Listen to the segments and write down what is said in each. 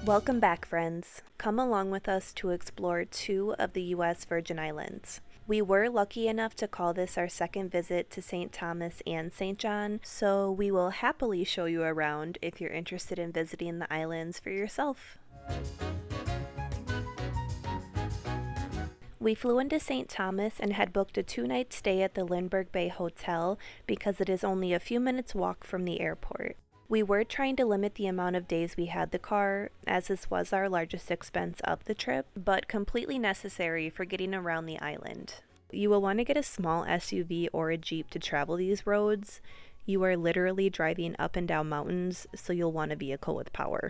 Welcome back, friends. Come along with us to explore 2 of the U.S. Virgin Islands. We were lucky enough to call this our second visit to St. Thomas and St. John, so we will happily show you around if you're interested in visiting the islands for yourself. We flew into St. Thomas and had booked a 2-night stay at the Lindbergh Bay Hotel because it is only a few minutes walk from the airport. We were trying to limit the amount of days we had the car, as this was our largest expense of the trip, but completely necessary for getting around the island. You will want to get a small SUV or a Jeep to travel these roads. You are literally driving up and down mountains, so you'll want a vehicle with power.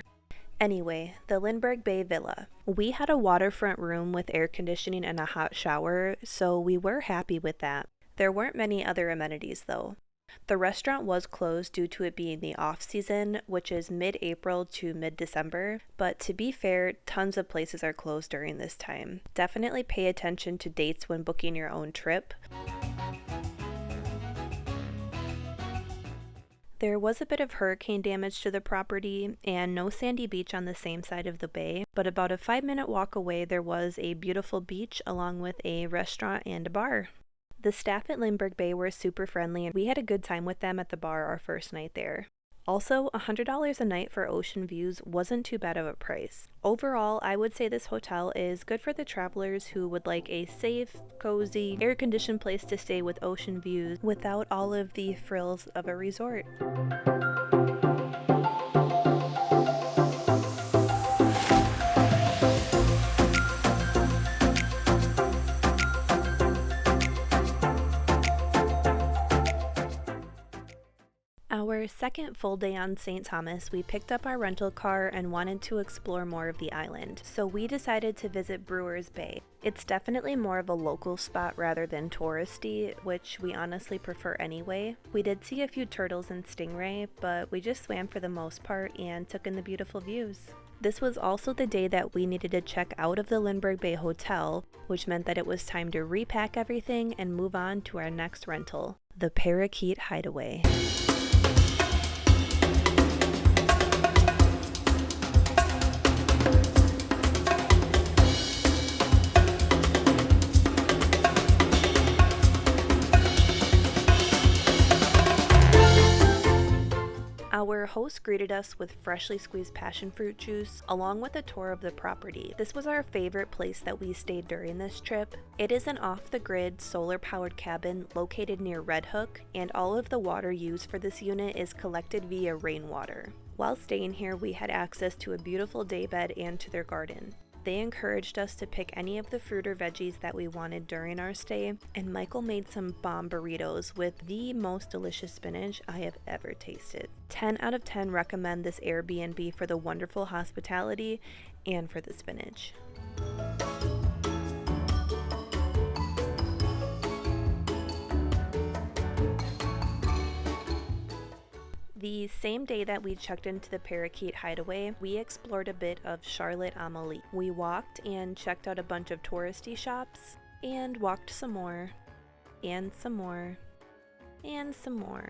Anyway, the Lindbergh Bay Villa. We had a waterfront room with air conditioning and a hot shower, so we were happy with that. There weren't many other amenities though. The restaurant was closed due to it being the off-season, which is mid-April to mid-December, but to be fair, tons of places are closed during this time. Definitely pay attention to dates when booking your own trip. There was a bit of hurricane damage to the property and no sandy beach on the same side of the bay, but about a 5-minute walk away there was a beautiful beach along with a restaurant and a bar. The staff at Lindbergh Bay were super friendly and we had a good time with them at the bar our first night there. Also, $100 a night for ocean views wasn't too bad of a price. Overall, I would say this hotel is good for the travelers who would like a safe, cozy, air-conditioned place to stay with ocean views without all of the frills of a resort. Our second full day on St. Thomas, we picked up our rental car and wanted to explore more of the island, so we decided to visit Brewers Bay. It's definitely more of a local spot rather than touristy, which we honestly prefer anyway. We did see a few turtles and stingray, but we just swam for the most part and took in the beautiful views. This was also the day that we needed to check out of the Lindbergh Bay Hotel, which meant that it was time to repack everything and move on to our next rental, the Parakeet Hideaway. Our host greeted us with freshly squeezed passion fruit juice, along with a tour of the property. This was our favorite place that we stayed during this trip. It is an off-the-grid, solar-powered cabin located near Red Hook, and all of the water used for this unit is collected via rainwater. While staying here, we had access to a beautiful daybed and to their garden. They encouraged us to pick any of the fruit or veggies that we wanted during our stay, and Michael made some bomb burritos with the most delicious spinach I have ever tasted. 10 out of 10 recommend this Airbnb for the wonderful hospitality and for the spinach. The same day that we checked into the Parakeet Hideaway, we explored a bit of Charlotte Amalie. We walked and checked out a bunch of touristy shops, and walked some more, and some more, and some more.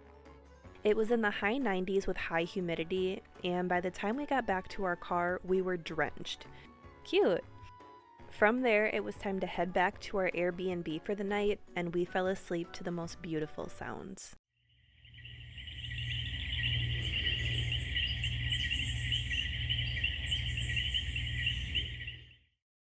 It was in the high 90s with high humidity, and by the time we got back to our car, we were drenched. Cute! From there, it was time to head back to our Airbnb for the night, and we fell asleep to the most beautiful sounds.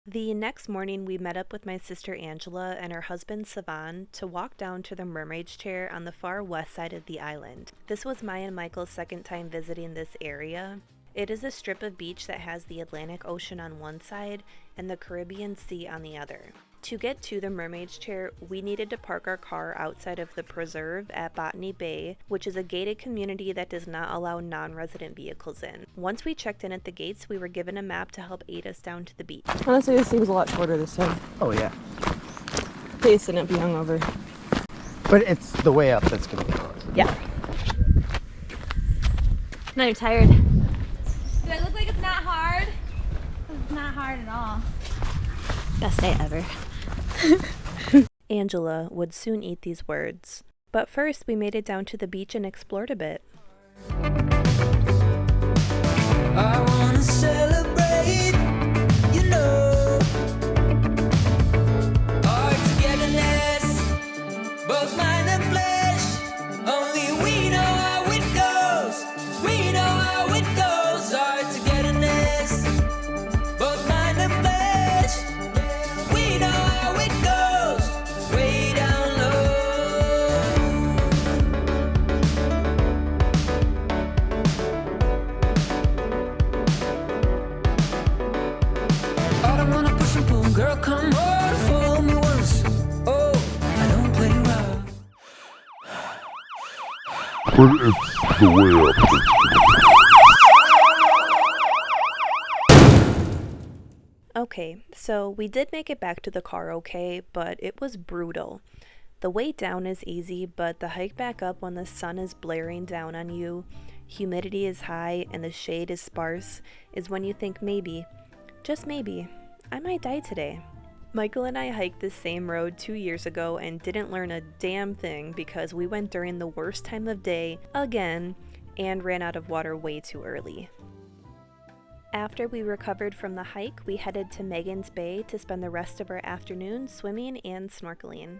The next morning, we met up with my sister Angela and her husband Savan to walk down to the Mermaid's Chair on the far west side of the island. This was my and Michael's second time visiting this area. It is a strip of beach that has the Atlantic Ocean on one side and the Caribbean Sea on the other. To get to the Mermaid's Chair, we needed to park our car outside of the preserve at Botany Bay, which is a gated community that does not allow non-resident vehicles in. Once we checked in at the gates, we were given a map to help aid us down to the beach. Honestly, this seems a lot shorter this time. Oh yeah. Please shouldn't be hungover. But it's the way up that's gonna be hard. Yeah. Now you're tired. Does it look like it's not hard? It's not hard at all. Best day ever. Angela would soon eat these words. But first, we made it down to the beach and explored a bit. I wanna celebrate. flesh. Only we know how it goes. We know how it goes. Our togetherness, both mind and flesh. We know how it goes. Way down low. I don't wanna push and pull, girl, come on, fool me once. Oh, I don't play rough. But it's the way up. Okay, so we did make it back to the car okay, but it was brutal. The way down is easy, but the hike back up when the sun is blaring down on you, humidity is high, and the shade is sparse is when you think maybe, just maybe, I might die today. Michael and I hiked this same road 2 years ago and didn't learn a damn thing because we went during the worst time of day, again, and ran out of water way too early. After we recovered from the hike, we headed to Megan's Bay to spend the rest of our afternoon swimming and snorkeling.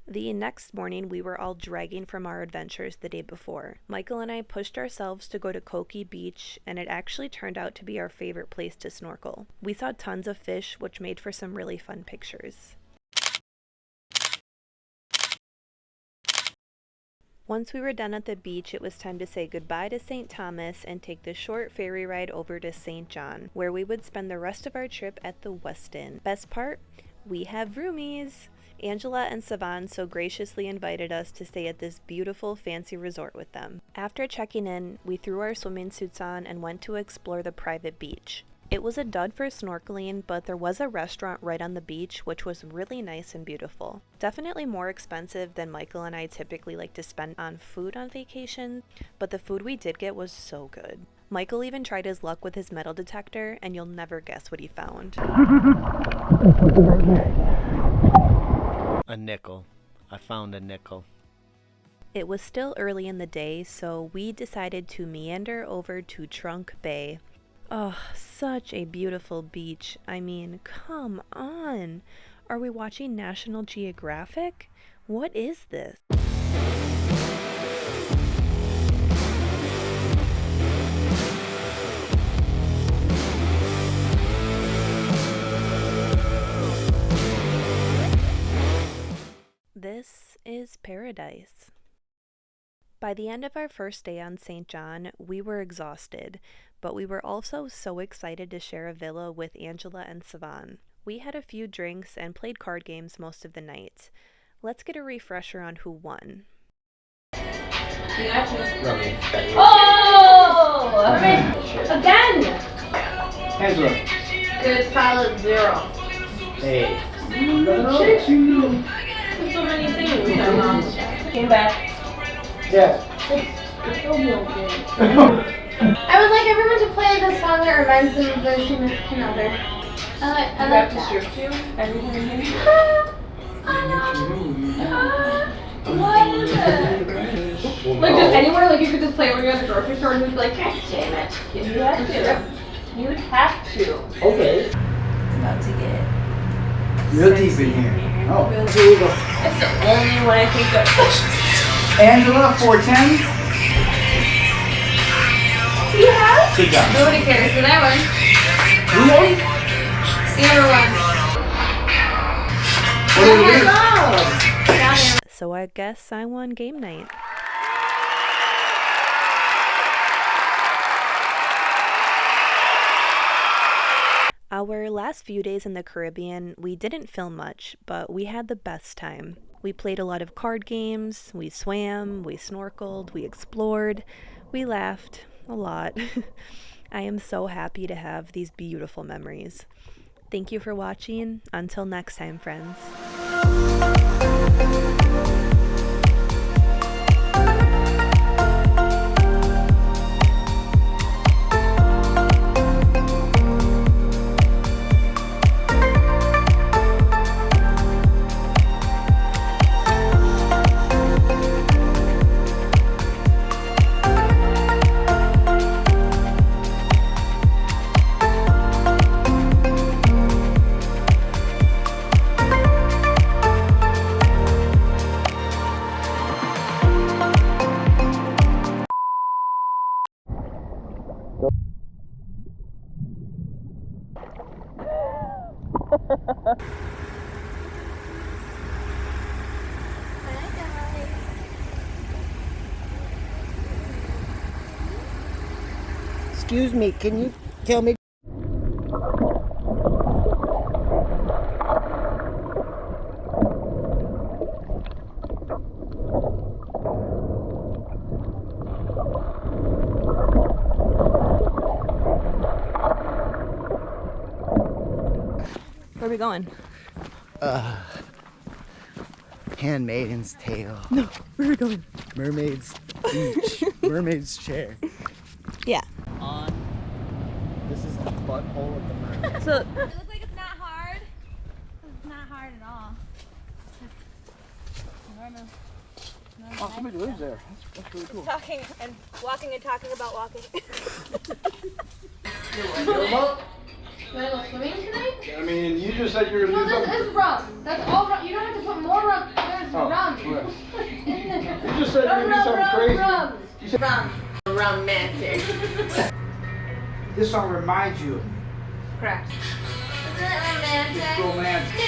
The next morning, we were all dragging from our adventures the day before. Michael and I pushed ourselves to go to Coki Beach, and it actually turned out to be our favorite place to snorkel. We saw tons of fish, which made for some really fun pictures. Once we were done at the beach, it was time to say goodbye to St. Thomas and take the short ferry ride over to St. John, where we would spend the rest of our trip at the Westin. Best part? We have roomies! Angela and Savan so graciously invited us to stay at this beautiful fancy resort with them. After checking in, we threw our swimming suits on and went to explore the private beach. It was a dud for snorkeling, but there was a restaurant right on the beach which was really nice and beautiful. Definitely more expensive than Michael and I typically like to spend on food on vacation, but the food we did get was so good. Michael even tried his luck with his metal detector, and you'll never guess what he found. A nickel. I found a nickel. It was still early in the day, so we decided to meander over to Trunk Bay. Oh, such a beautiful beach. I mean, come on. Are we watching National Geographic? What is this? This is paradise. By the end of our first day on St. John, we were exhausted, but we were also so excited to share a villa with Angela and Savan. We had a few drinks and played card games most of the night. Let's get a refresher on who won. Oh! Again! Angela. Good solid 0. Hey. There's so many things. Came back. Yeah. It'll be okay. I would like everyone to play the song that reminds them of their significant other. I like that. Strip you? Everything in here? What? Like just anywhere, like you could just play when you're at the grocery store and you'd be like, God damn it. You have to. You'd have to. Okay. It's about to get Real deep in here. Oh, here we go. It's the only one I think that. Angela, 410. You have? Good job. Nobody cares for that one. Who won? The other one. What did we do? Got him. So I guess I won game night. Our last few days in the Caribbean, we didn't film much, but we had the best time. We played a lot of card games, we swam, we snorkeled, we explored, we laughed a lot. I am so happy to have these beautiful memories. Thank you for watching. Until next time, friends. Excuse me, can you tell me? Where are we going? Handmaiden's Tale. No, where are we going? Mermaid's Beach. Mermaid's Chair. Yeah. This is the butthole of the mermaid. So It looks like it's not hard. It's not hard at all. Normal. Oh, somebody lives there. That's really cool. Talking and walking and talking about walking. You wanna go swimming tonight? I mean, you just said you're No, gonna do this something. is rum. That's all rum. You don't have to put more rum. There's Oh, rum. right. You just said you're gonna do something crazy. Rum. You said Romantic. This song reminds you. Correct. It's romantic.